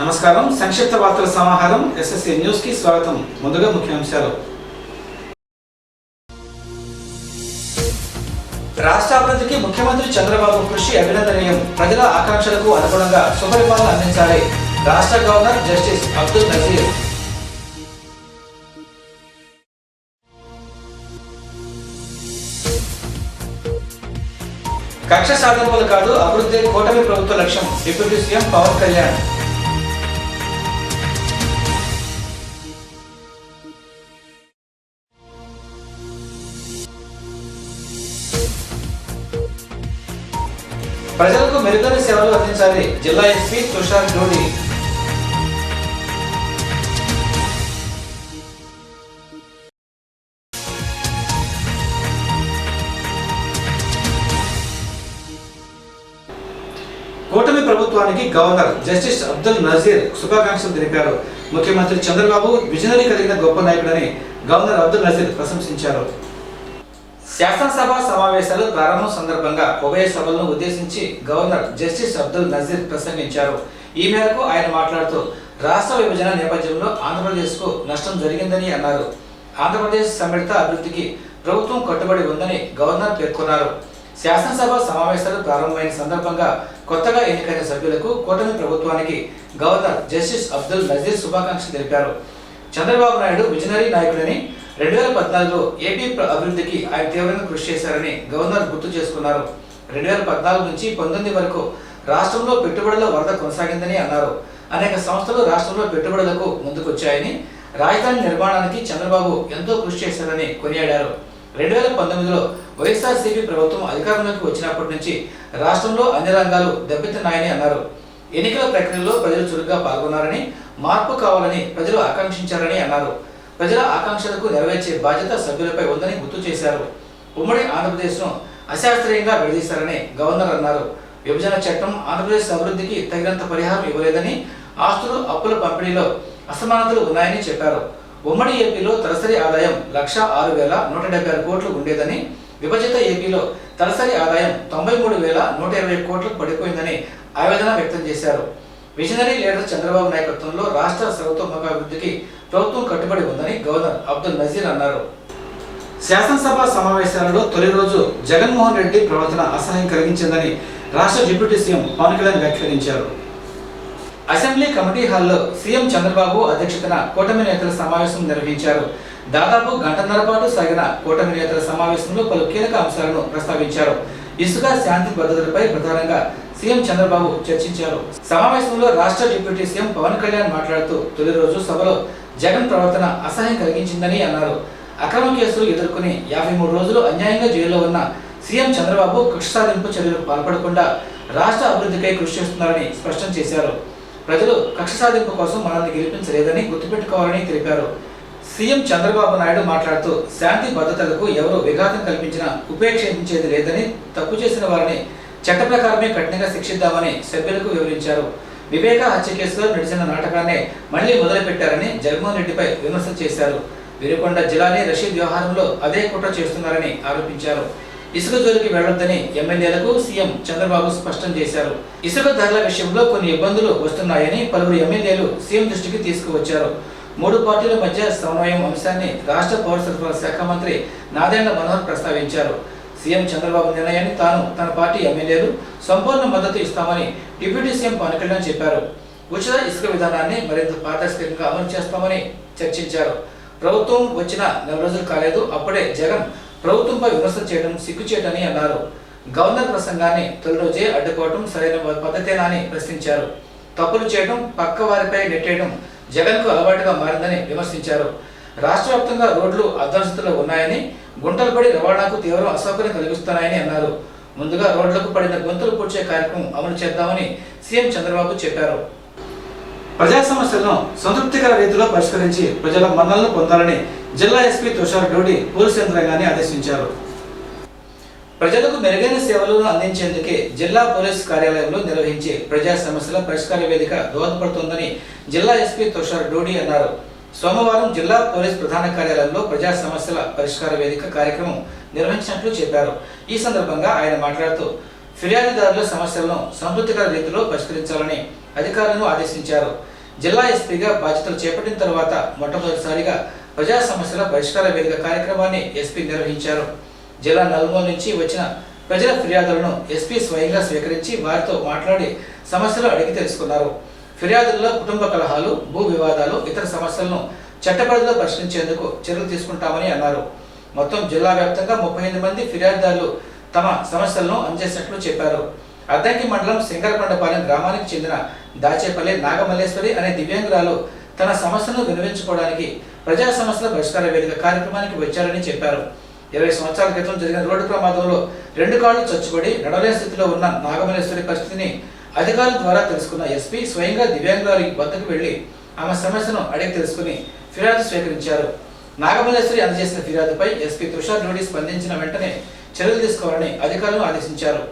నమస్కారం. సంక్షిప్త వార్తల సమాహారం ఎస్ఎస్సీ న్యూస్ కి స్వాగతం. ముందుగా ముఖ్యాంశాలు. రాష్ట్ర అభివృద్ధికి ముఖ్యమంత్రి చంద్రబాబు కృషి అభినందనీయం. ప్రజల ఆకాంక్షలకు అనుగుణంగా సుపరిపాలన అందించాలి. రాష్ట్ర గవర్నర్ జస్టిస్ అబ్దుల్ నజీర్. కక్ష సాధనలు కాదు, అభివృద్ధి కూటమి ప్రభుత్వ లక్ష్యం. Deputy CM Pawan Kalyan. ప్రజలకు మెరుగైన సేవలు అందించాలి. జిల్లా ఎస్పీ తుషార్ డోడి. కూటమి ప్రభుత్వానికి గవర్నర్ జస్టిస్ అబ్దుల్ నజీర్ శుభాకాంక్షలు తెలిపారు. ముఖ్యమంత్రి చంద్రబాబు విజనరీ కలిగిన గొప్ప నాయకుడని గవర్నర్ అబ్దుల్ నజీర్ ప్రశంసించారు. శాసనసభ సమావేశాలు ప్రారంభం సందర్భంగా ఉభయ సభలను ఉద్దేశించి గవర్నర్ జస్టిస్ అబ్దుల్ నజీర్ ప్రసంగించారు. ఈ మేరకు ఆయన మాట్లాడుతూ రాష్ట్ర విభజన నేపథ్యంలో ఆంధ్రప్రదేశ్కు నష్టం జరిగిందని అన్నారు. ఆంధ్రప్రదేశ్ సమ్మిళిత అభివృద్ధికి ప్రభుత్వం కట్టుబడి ఉందని గవర్నర్ పేర్కొన్నారు. శాసనసభ సమావేశాలు ప్రారంభమైన సందర్భంగా కొత్తగా ఎన్నికైన సభ్యులకు కూటమి ప్రభుత్వానికి గవర్నర్ జస్టిస్ అబ్దుల్ నజీర్ శుభాకాంక్షలు తెలిపారు. చంద్రబాబు నాయుడు విజనరీ నాయకుడని, 2014లో ఏపీ అభివృద్ధికి ఆయన తీవ్రంగా కృషి చేశారని గవర్నర్ గుర్తు చేసుకున్నారు. 2014 నుంచి 19 వరకు రాష్ట్రంలో పెట్టుబడుల వరద కొనసాగిందని అన్నారు. అనేక సంస్థలు రాష్ట్రంలో పెట్టుబడులకు ముందుకొచ్చాయని, రాజధాని నిర్మాణానికి చంద్రబాబు ఎంతో కృషి చేశారని కొనియాడారు. 2019లో వైఎస్ఆర్సీపీ ప్రభుత్వం అధికారంలోకి వచ్చినప్పటి నుంచి రాష్ట్రంలో అన్ని రంగాలు దెబ్బతిన్నాయని అన్నారు. ఎన్నికల ప్రక్రియలో ప్రజలు చురుగ్గా పాల్గొన్నారని, మార్పు కావాలని ప్రజలు ఆకాంక్షించారని అన్నారు. ప్రజల ఆకాంక్షలకు నెరవేర్చే బాధ్యత సభ్యులపై ఉందని గుర్తు చేశారు. ఉమ్మడి ఆంధ్రప్రదేశ్ను అశాస్త్రీయంగా విడదీశారని గవర్నర్ అన్నారు. విభజన చట్టం ఆంధ్రప్రదేశ్ అభివృద్ధికి తగినంత పరిహారం ఇవ్వలేదని, ఆస్తులు అప్పుల పంపిణీలో అసమానతలు ఉన్నాయని చెప్పారు. ఉమ్మడి ఏపీలో తలసరి ఆదాయం 106,176 కోట్లు ఉండేదని, విభజిత ఏపీలో తలసరి ఆదాయం 93,120 కోట్లకు పడిపోయిందని ఆవేదన వ్యక్తం చేశారు. విజనరీ లీడర్ చంద్రబాబు నాయకత్వంలో రాష్ట్ర సర్వతోముఖాభివృద్ధికి ప్రభుత్వం కట్టుబడి ఉందని గవర్నర్ అబ్దుల్ నజీర్ అన్నారు. శాసనసభ సమావేశాలలో తొలి రోజు జగన్మోహన్ రెడ్డి ప్రవర్తన అసహ్యం కలిగించిందని రాష్ట్ర డిప్యూటీ సీఎం పవన్ కళ్యాణ్ వ్యాఖ్యానించారు. అసెంబ్లీ కమిటీ హాల్లో సీఎం చంద్రబాబు అధ్యక్షతన కూటమి నేతల సమావేశం నిర్వహించారు. దాదాపు గంటన్నర పాటు సాగిన కూటమి నేతల సమావేశంలో పలు కీలక అంశాలను ప్రస్తావించారు. ఇసుక, శాంతి భద్రతలపై ప్రధానంగా సీఎం చంద్రబాబు చర్చించారు. సమావేశంలో రాష్ట్ర డిప్యూటీ సీఎం పవన్ కళ్యాణ్ మాట్లాడుతూ తొలి రోజు సభలో జగన్ ప్రవర్తన అసహ్యం కలిగించిందని అన్నారు. అక్రమ కేసులు ఎదుర్కొని 53 రోజులు అన్యాయంగా జైల్లో ఉన్న సీఎం చంద్రబాబు కక్ష సాధింపు చర్యలకు పాల్పడకుండా రాష్ట్ర అభివృద్ధికై కృషి చేస్తున్నారని స్పష్టం చేశారు. ప్రజలు కక్ష సాధింపు కోసం మనల్ని గెలిపించలేదని గుర్తుపెట్టుకోవాలని తెలిపారు. సీఎం చంద్రబాబు నాయుడు మాట్లాడుతూ శాంతి భద్రతలకు ఎవరు విఘాతం కల్పించినా ఉపేక్షించేది లేదని, తప్పు చేసిన వారిని చట్ట ప్రకారమే కఠినంగా శిక్షిద్దామని సభ్యులకు వివరించారు. వివేక హత్య కేసులో నడిచిన నాటకాన్ని మళ్లీ మొదలుపెట్టారని జగన్మోహన్ రెడ్డిపై విమర్శలు చేశారు. వినుకొండ జిల్లాని రషీద్ వ్యవహారంలో అదే కుట్ర చేస్తున్నారని ఆరోపించారు. ఇసుక జోలికి వెళ్లొద్దని ఎమ్మెల్యేలకు సీఎం చంద్రబాబు స్పష్టం చేశారు. ఇసుక ధరల విషయంలో కొన్ని ఇబ్బందులు వస్తున్నాయని పలువురు ఎమ్మెల్యేలు సీఎం దృష్టికి తీసుకువచ్చారు. 3 పార్టీల మధ్య సమన్వయం అంశాన్ని రాష్ట్ర పౌర సరఫరాల శాఖ మంత్రి నాదెండ్ల మనోహర్ ప్రస్తావించారు. సీఎం చంద్రబాబు నిర్ణయాన్ని తాను, తన పార్టీ ఎమ్మెల్యేలు సంపూర్ణ మద్దతు ఇస్తామని డిప్యూటీ సీఎం పవన్ కళ్యాణ్ చెప్పారు. ఉచిత ఇసుక విధానాన్ని మరింత పారదర్శకంగా అమలు చేస్తామని చర్చించారు. ప్రభుత్వం వచ్చిన 4 రోజులు కాలేదు, అప్పుడే జగన్ ప్రభుత్వంపై విమర్శలు చేయడం సిగ్గుచేటని అన్నారు. గవర్నర్ ప్రసంగాన్ని తొలి రోజే అడ్డుకోవడం సరైన పద్ధతేనా అని ప్రశ్నించారు. తప్పులు చేయడం, పక్క వారిపై నెట్టేయడం జగన్కు అలవాటుగా మారిందని విమర్శించారు. రాష్ట్ర వ్యాప్తంగా రోడ్లు అధ్వంసతలో ఉన్నాయని, గుంటలు పడి రవాణాకు తీవ్ర అసౌకర్యం కలిగిస్తున్నాయని అన్నారు. ముందుగా రోడ్లకు పడిన గుంతలు పూడ్చే కార్యక్రమం అమలు చేద్దామని సీఎం చంద్రబాబు చెప్పారు. ప్రజా సమస్యలను సంతృప్తికర రీతిలో పరిష్కరించి ప్రజల మన్నలను పొందాలని జిల్లా ఎస్పీ తుషార్ డోడి పోలీసు యంత్రాంగాన్ని ఆదేశించారు. ప్రజలకు మెరుగైన సేవలను అందించేందుకే జిల్లా పోలీసు కార్యాలయంలో నిర్వహించే ప్రజా సమస్యల పరిష్కార వేదిక దోహదపడుతోందని జిల్లా ఎస్పీ తుషార్ డోడి అన్నారు. సోమవారం జిల్లా పోలీస్ ప్రధాన కార్యాలయంలో ప్రజా సమస్యల పరిష్కార వేదిక కార్యక్రమం నిర్వహించినట్లు చెప్పారు. ఈ సందర్భంగా ఆయన మాట్లాడుతూ ఫిర్యాదుదారుల సమస్యలను సంతృప్తికర రీతిలో పరిష్కరించాలని, అధికారులను ఆదేశించారు. జిల్లా ఎస్పీగా బాధ్యతలు చేపట్టిన తర్వాత మొట్టమొదటిసారిగా ప్రజా సమస్యల పరిష్కార వేదిక కార్యక్రమాన్ని ఎస్పీ నిర్వహించారు. జిల్లా నలుమూల నుంచి వచ్చిన ప్రజల ఫిర్యాదులను ఎస్పీ స్వయంగా స్వీకరించి వారితో మాట్లాడి సమస్యలు అడిగి తెలుసుకున్నారు. ఫిర్యాదుల్లో కుటుంబ కలహాలు, భూ వివాదాలు, ఇతర సమస్యలను చట్టపరిధిలో పరిష్కరించేందుకు చర్యలు తీసుకుంటామని అన్నారు. మొత్తం జిల్లా వ్యాప్తంగా 38 మంది ఫిర్యాదుదారులు తమ సమస్యలను అందజేసినట్లు చెప్పారు. అద్దంకి మండలం సింగరకొండపాలెం గ్రామానికి చెందిన దాచేపల్లి నాగమల్లేశ్వరి అనే దివ్యాంగురాలు తన సమస్యను విన్నవించుకోవడానికి ప్రజా సమస్యల పరిష్కార వేదిక కార్యక్రమానికి వచ్చారని చెప్పారు. 20 సంవత్సరాల క్రితం జరిగిన రోడ్డు ప్రమాదంలో 2 కాళ్లు చచ్చుబడి నడవలేని స్థితిలో ఉన్న నాగమల్లేశ్వరి పరిస్థితిని అధికారుల ద్వారా తెలుసుకున్న ఎస్పీ స్వయంగా దివ్యాంగురాలి వద్దకు వెళ్లి ఆమె సమస్యను అడిగి తెలుసుకుని ఫిర్యాదు స్వీకరించారు. నాగమల్లేశ్వరి అందజేసిన ఫిర్యాదుపై ఎస్పీ తుషార్ జోడి స్పందించిన వెంటనే చర్యలు తీసుకోవాలని అధికారులను ఆదేశించారు.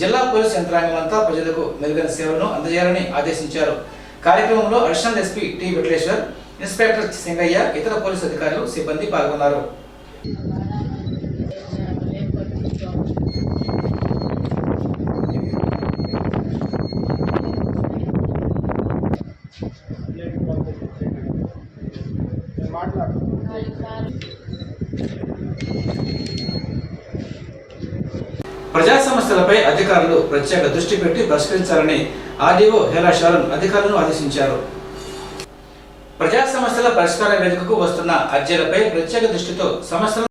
జిల్లా పోలీసు యంత్రాంగం అంతా ప్రజలకు మెరుగైన సేవలను అందజేయాలని ఆదేశించారు. కార్యక్రమంలో additional SP T Venkateshwar, inspector Singaiah, ఇతర పోలీసు అధికారులు, సిబ్బంది పాల్గొన్నారు. ప్రజా సమస్యలపై అధికారులు ప్రత్యేక దృష్టి పెట్టి పరిష్కరించాలని ఆర్డీఓ హేలా షారన్ అధికారులను ఆదేశించారు. ప్రజా సమస్యల పరిష్కార వేదికకు వస్తున్న అర్జీలపై ప్రత్యేక దృష్టితో సమస్యలను